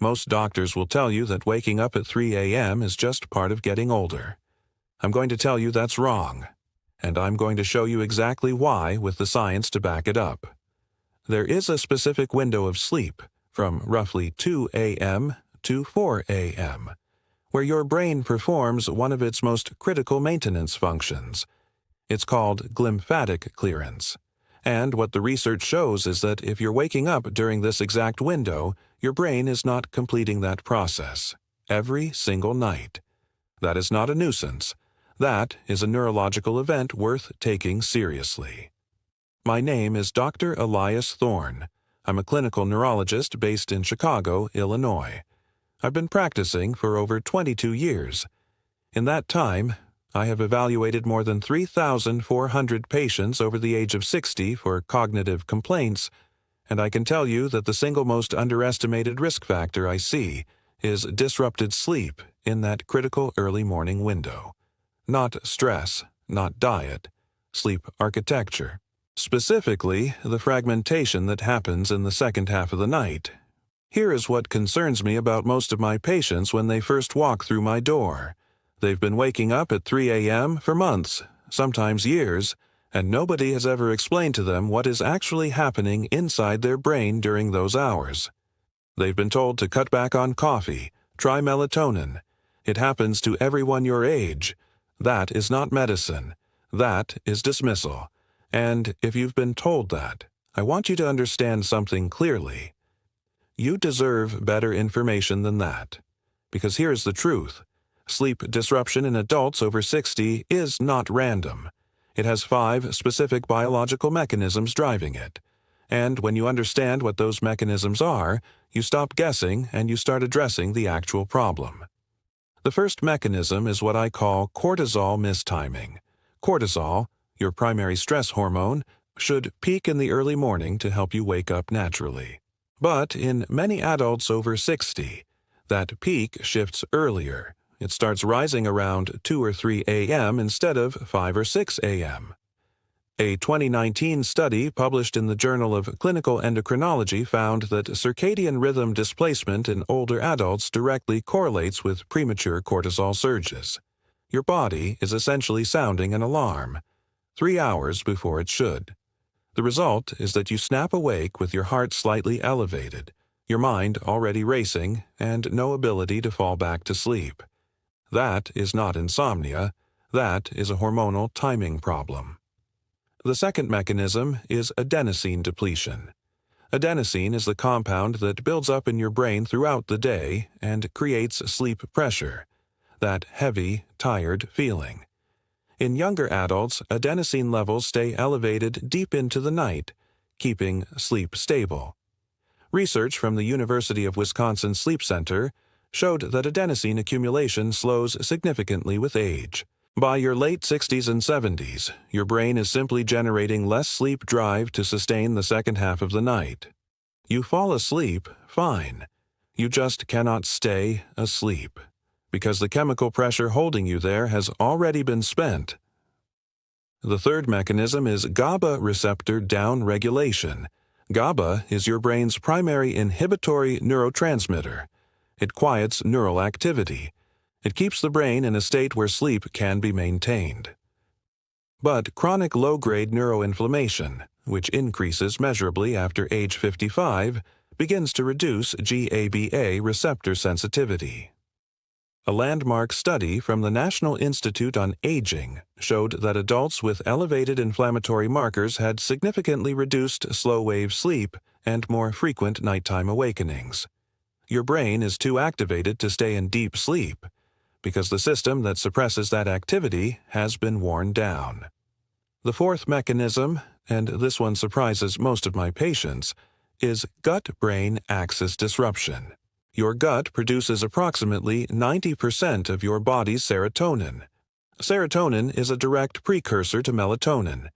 Most doctors will tell you that waking up at 3 a.m. is just part of getting older. I'm going to tell you that's wrong, and I'm going to show you exactly why with the science to back it up. There is a specific window of sleep, from roughly 2 a.m. to 4 a.m., where your brain performs one of its most critical maintenance functions. It's called glymphatic clearance. And what the research shows is that if you're waking up during this exact window, your brain is not completing that process every single night. That is not a nuisance. That is a neurological event worth taking seriously. My name is Dr. Elias Thorne. I'm a clinical neurologist based in Chicago, Illinois. I've been practicing for over 22 years. In that time, I have evaluated more than 3,400 patients over the age of 60 for cognitive complaints, and I can tell you that the single most underestimated risk factor I see is disrupted sleep in that critical early morning window. Not stress, not diet, sleep architecture. Specifically, the fragmentation that happens in the second half of the night. Here is what concerns me about most of my patients when they first walk through my door. They've been waking up at 3 a.m. for months, sometimes years, and nobody has ever explained to them what is actually happening inside their brain during those hours. They've been told to cut back on coffee, try melatonin. It happens to everyone your age. That is not medicine. That is dismissal. And if you've been told that, I want you to understand something clearly. You deserve better information than that. Because here's the truth. Sleep disruption in adults over 60 is not random. It has 5 specific biological mechanisms driving it. And when you understand what those mechanisms are, you stop guessing and you start addressing the actual problem. The first mechanism is what I call cortisol mistiming. Cortisol, your primary stress hormone, should peak in the early morning to help you wake up naturally. But in many adults over 60, that peak shifts earlier. It starts rising around 2 or 3 a.m. instead of 5 or 6 a.m. A 2019 study published in the Journal of Clinical Endocrinology found that circadian rhythm displacement in older adults directly correlates with premature cortisol surges. Your body is essentially sounding an alarm 3 hours before it should. The result is that you snap awake with your heart slightly elevated, your mind already racing, and no ability to fall back to sleep. That is not insomnia. That is a hormonal timing problem. The second mechanism is adenosine depletion. Adenosine is the compound that builds up in your brain throughout the day and creates sleep pressure, that heavy, tired feeling. In younger adults, adenosine levels stay elevated deep into the night, keeping sleep stable. Research from the University of Wisconsin Sleep Center showed that adenosine accumulation slows significantly with age. By your late 60s and 70s, your brain is simply generating less sleep drive to sustain the second half of the night. You fall asleep, fine. You just cannot stay asleep, because the chemical pressure holding you there has already been spent. The third mechanism is GABA receptor downregulation. GABA is your brain's primary inhibitory neurotransmitter. It quiets neural activity. It keeps the brain in a state where sleep can be maintained. But chronic low-grade neuroinflammation, which increases measurably after age 55, begins to reduce GABA receptor sensitivity. A landmark study from the National Institute on Aging showed that adults with elevated inflammatory markers had significantly reduced slow-wave sleep and more frequent nighttime awakenings. Your brain is too activated to stay in deep sleep, because the system that suppresses that activity has been worn down. The fourth mechanism, and this one surprises most of my patients, is gut-brain axis disruption. Your gut produces approximately 90% of your body's serotonin. Serotonin is a direct precursor to melatonin.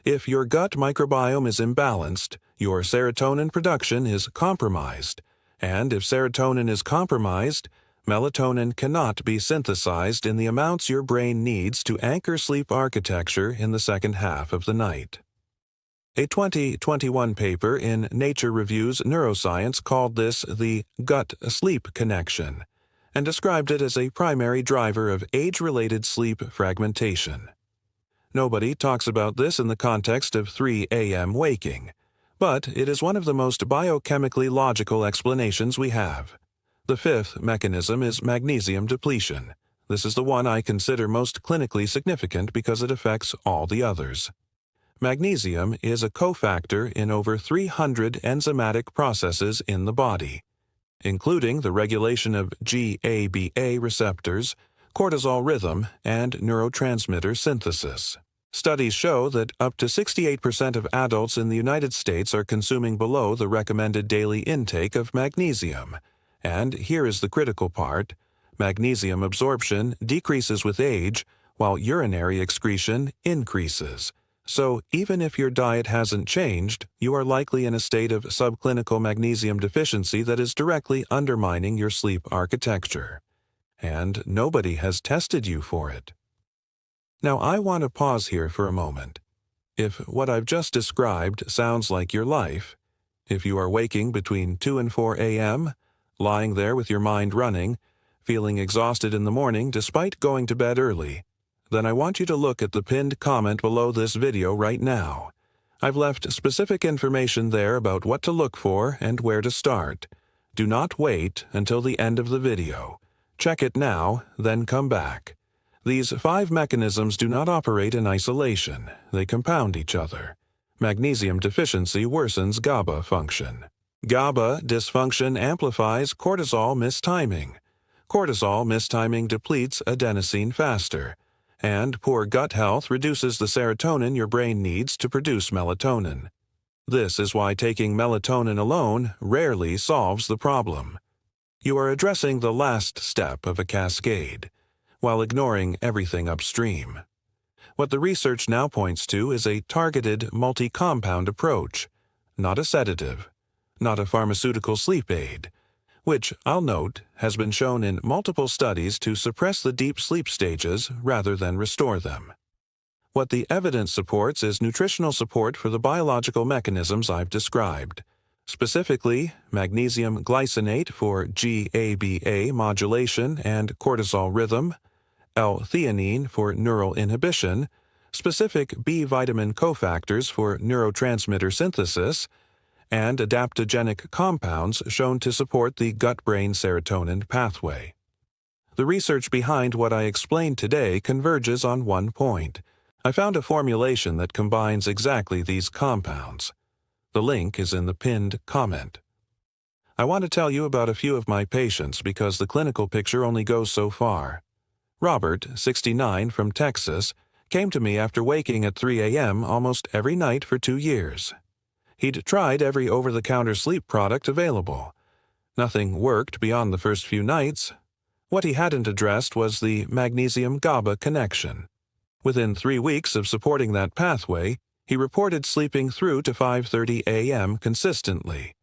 If your gut microbiome is imbalanced, your serotonin production is compromised. And if serotonin is compromised, melatonin cannot be synthesized in the amounts your brain needs to anchor sleep architecture in the second half of the night. A 2021 paper in Nature Reviews Neuroscience called this the gut-sleep connection and described it as a primary driver of age-related sleep fragmentation. Nobody talks about this in the context of 3 a.m. waking, but it is one of the most biochemically logical explanations we have. The fifth mechanism is magnesium depletion. This is the one I consider most clinically significant because it affects all the others. Magnesium is a cofactor in over 300 enzymatic processes in the body, including the regulation of GABA receptors, cortisol rhythm, and neurotransmitter synthesis. Studies show that up to 68% of adults in the United States are consuming below the recommended daily intake of magnesium. And here is the critical part: magnesium absorption decreases with age, while urinary excretion increases. So even if your diet hasn't changed, you are likely in a state of subclinical magnesium deficiency that is directly undermining your sleep architecture. And nobody has tested you for it. Now I want to pause here for a moment. If what I've just described sounds like your life, if you are waking between 2 and 4 a.m., lying there with your mind running, feeling exhausted in the morning despite going to bed early, then I want you to look at the pinned comment below this video right now. I've left specific information there about what to look for and where to start. Do not wait until the end of the video. Check it now, then come back. These 5 mechanisms do not operate in isolation. They compound each other. Magnesium deficiency worsens GABA function. GABA dysfunction amplifies cortisol mistiming. Cortisol mistiming depletes adenosine faster. And poor gut health reduces the serotonin your brain needs to produce melatonin. This is why taking melatonin alone rarely solves the problem. You are addressing the last step of a cascade, while ignoring everything upstream. What the research now points to is a targeted multi-compound approach, not a sedative, not a pharmaceutical sleep aid, which, I'll note, has been shown in multiple studies to suppress the deep sleep stages rather than restore them. What the evidence supports is nutritional support for the biological mechanisms I've described, specifically magnesium glycinate for GABA modulation and cortisol rhythm, L-theanine for neural inhibition, specific B vitamin cofactors for neurotransmitter synthesis, and adaptogenic compounds shown to support the gut-brain serotonin pathway. The research behind what I explained today converges on one point. I found a formulation that combines exactly these compounds. The link is in the pinned comment. I want to tell you about a few of my patients because the clinical picture only goes so far. Robert, 69, from Texas, came to me after waking at 3 a.m. almost every night for 2 years. He'd tried every over-the-counter sleep product available. Nothing worked beyond the first few nights. What he hadn't addressed was the magnesium-GABA connection. Within 3 weeks of supporting that pathway, he reported sleeping through to 5:30 a.m. consistently.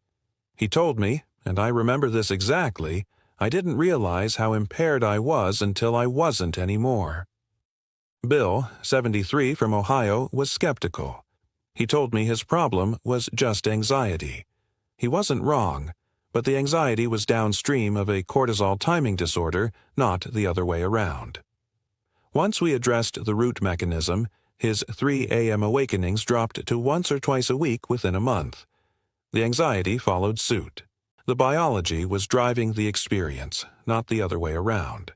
He told me, and I remember this exactly, I didn't realize how impaired I was until I wasn't anymore. Bill, 73, from Ohio, was skeptical. He told me his problem was just anxiety. He wasn't wrong, but the anxiety was downstream of a cortisol timing disorder, not the other way around. Once we addressed the root mechanism, his 3 a.m. awakenings dropped to once or twice a week within a month. The anxiety followed suit. The biology was driving the experience, not the other way around.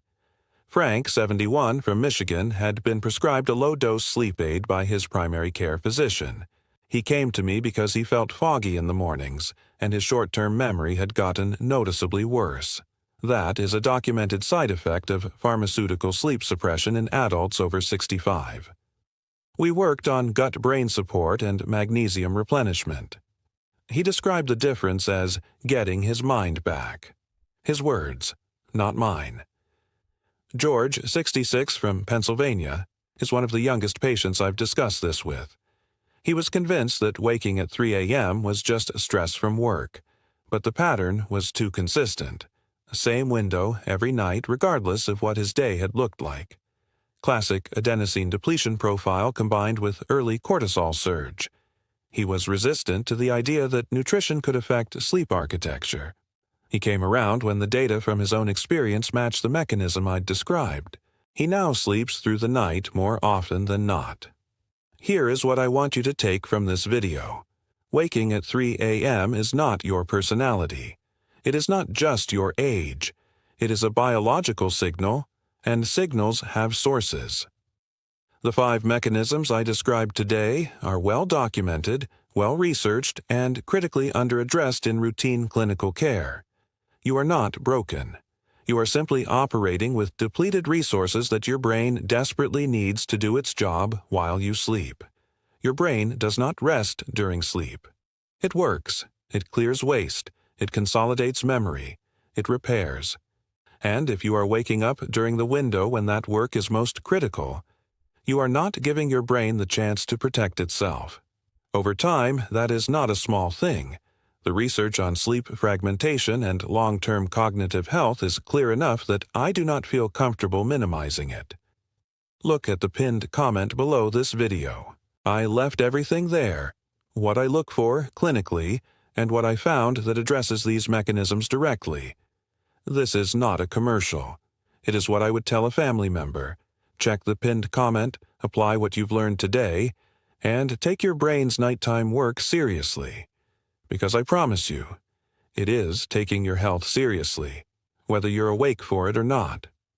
Frank, 71, from Michigan, had been prescribed a low-dose sleep aid by his primary care physician. He came to me because he felt foggy in the mornings, and his short-term memory had gotten noticeably worse. That is a documented side effect of pharmaceutical sleep suppression in adults over 65. We worked on gut-brain support and magnesium replenishment. He described the difference as getting his mind back. His words, not mine. George, 66, from Pennsylvania, is one of the youngest patients I've discussed this with. He was convinced that waking at 3 a.m. was just stress from work, but the pattern was too consistent. Same window every night regardless of what his day had looked like. Classic adenosine depletion profile combined with early cortisol surge. He was resistant to the idea that nutrition could affect sleep architecture. He came around when the data from his own experience matched the mechanism I'd described. He now sleeps through the night more often than not. Here is what I want you to take from this video. Waking at 3 a.m. is not your personality. It is not just your age. It is a biological signal, and signals have sources. The 5 mechanisms I described today are well documented, well researched, and critically underaddressed in routine clinical care. You are not broken. You are simply operating with depleted resources that your brain desperately needs to do its job while you sleep. Your brain does not rest during sleep. It works. It clears waste. It consolidates memory. It repairs. And if you are waking up during the window when that work is most critical, you are not giving your brain the chance to protect itself. Over time, that is not a small thing. The research on sleep fragmentation and long-term cognitive health is clear enough that I do not feel comfortable minimizing it. Look at the pinned comment below this video. I left everything there, what I look for clinically, and what I found that addresses these mechanisms directly. This is not a commercial. It is what I would tell a family member. Check the pinned comment, apply what you've learned today, and take your brain's nighttime work seriously. Because I promise you, it is taking your health seriously, whether you're awake for it or not.